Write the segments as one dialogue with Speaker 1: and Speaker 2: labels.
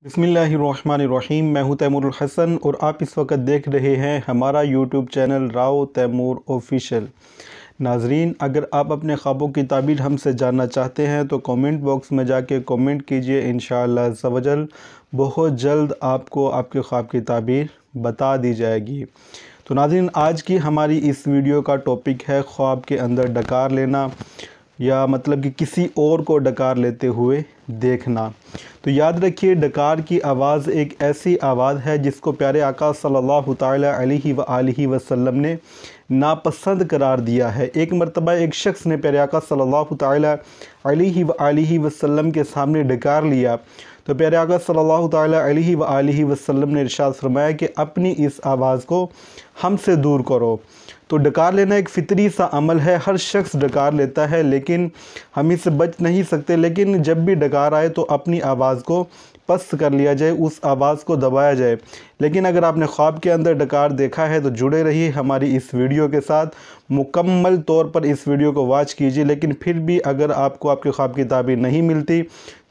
Speaker 1: बिस्मिल्लाहिर्रहमानिर्रहीम। मैं हूं तैमूर हसन और आप इस वक्त देख रहे हैं हमारा YouTube channel Rao Taimur official. नाजरीन, अगर आप अपने ख्वाबों की ताबीर हमसे जानना चाहते हैं तो कमेंट बॉक्स में जाके कमेंट कीजिए। इंशाअल्लाह अज़्ज़ा वजल बहुत जल्द आपको आपके ख्वाब की ताबीर बता दी जाएगी। तो नाज़रीन, आज की हमारी इस वीडियो का टॉपिक है ख्वाब के अंदर डकार लेना, या मतलब कि किसी और को डकार लेते हुए देखना। तो याद रखिए, डकार की आवाज़ एक ऐसी आवाज़ है जिसको प्यारे आका सल्लल्लाहु ताला अलैहि वसल्लम ने नापसंद करार दिया है। एक मरतबा एक शख्स ने प्यारे आका सल्लल्लाहु ताला अलैहि वसल्लम के सामने डकार लिया तो प्यारे आका सल्लल्लाहु ताला अलैहि वसल्लम ने इरशाद फरमाया कि अपनी इस आवाज़ को हमसे दूर करो। तो डकार लेना एक फ़ितरी सा अमल है, हर शख्स डकार लेता है, लेकिन हम इससे बच नहीं सकते। लेकिन जब भी डकार आए तो अपनी आवाज़ को पस्त कर लिया जाए, उस आवाज़ को दबाया जाए। लेकिन अगर आपने ख्वाब के अंदर डकार देखा है तो जुड़े रहिए हमारी इस वीडियो के साथ, मुकम्मल तौर पर इस वीडियो को वॉच कीजिए। लेकिन फिर भी अगर आपको आपके ख्वाब की ताबीर नहीं मिलती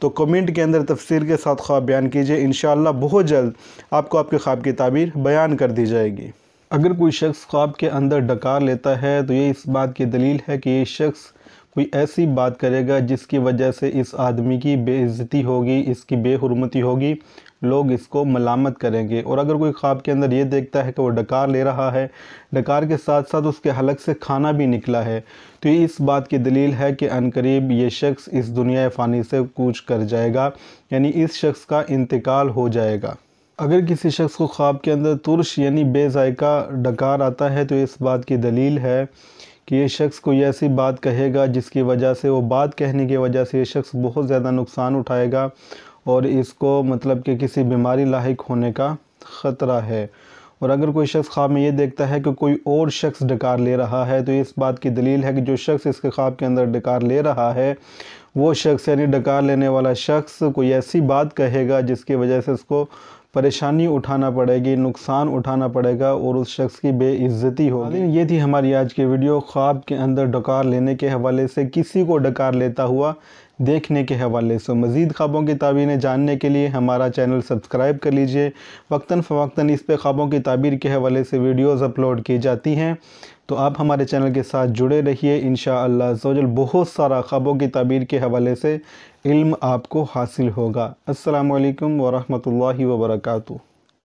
Speaker 1: तो कमेंट के अंदर तफसील के साथ ख्वाब बयान कीजिए। इंशाअल्लाह बहुत जल्द आपको आपके ख्वाब की ताबीर बयान कर दी जाएगी। अगर कोई शख्स ख्वाब के अंदर डकार लेता है तो ये इस बात की दलील है कि ये शख्स कोई ऐसी बात करेगा जिसकी वजह से इस आदमी की बेइज्जती होगी, इसकी बेहुरमती होगी, लोग इसको मलामत करेंगे। और अगर कोई ख्वाब के अंदर ये देखता है कि वो डकार ले रहा है, डकार के साथ साथ उसके हलक से खाना भी निकला है, तो ये इस बात की दलील है कि अनकरीब ये शख्स इस दुनिया फ़ानी से कूच कर जाएगा, यानी इस शख्स का इंतकाल हो जाएगा। अगर किसी शख्स को ख्वाब के अंदर तुर्श यानी बेज़ायका डकार आता है तो इस बात की दलील है कि ये शख्स कोई ऐसी बात कहेगा जिसकी वजह से, वो बात कहने की वजह से ये शख्स बहुत ज़्यादा नुकसान उठाएगा और इसको मतलब कि किसी बीमारी लाहिक होने का ख़तरा है। और अगर कोई शख्स ख्वाब में ये देखता है कि कोई और शख्स डकार ले रहा है तो इस बात की दलील है कि जो शख्स इसके ख्वाब के अंदर डकार ले रहा है वो शख्स यानी डकार लेने वाला शख्स कोई ऐसी बात कहेगा जिसकी वजह से उसको परेशानी उठाना पड़ेगी, नुकसान उठाना पड़ेगा और उस शख्स की बेइज्जती होगी। ये थी हमारी आज की वीडियो ख्वाब के अंदर डकार लेने के हवाले से, किसी को डकार लेता हुआ देखने के हवाले से। मज़ीद ख्वाबों की ताबीरें जानने के लिए हमारा चैनल सब्सक्राइब कर लीजिए। वक्तन फ़वक्तन इस पे ख्वाबों की ताबीर के हवाले से वीडियोज़ अपलोड की जाती हैं, तो आप हमारे चैनल के साथ जुड़े रहिए। इंशाअल्लाह अज़्ज़ा बहुत सारा ख्वाबों की ताबीर के हवाले से इल्म आपको हासिल होगा। अस्सलामु अलैकुम व रहमतुल्लाहि व बरकातुहू।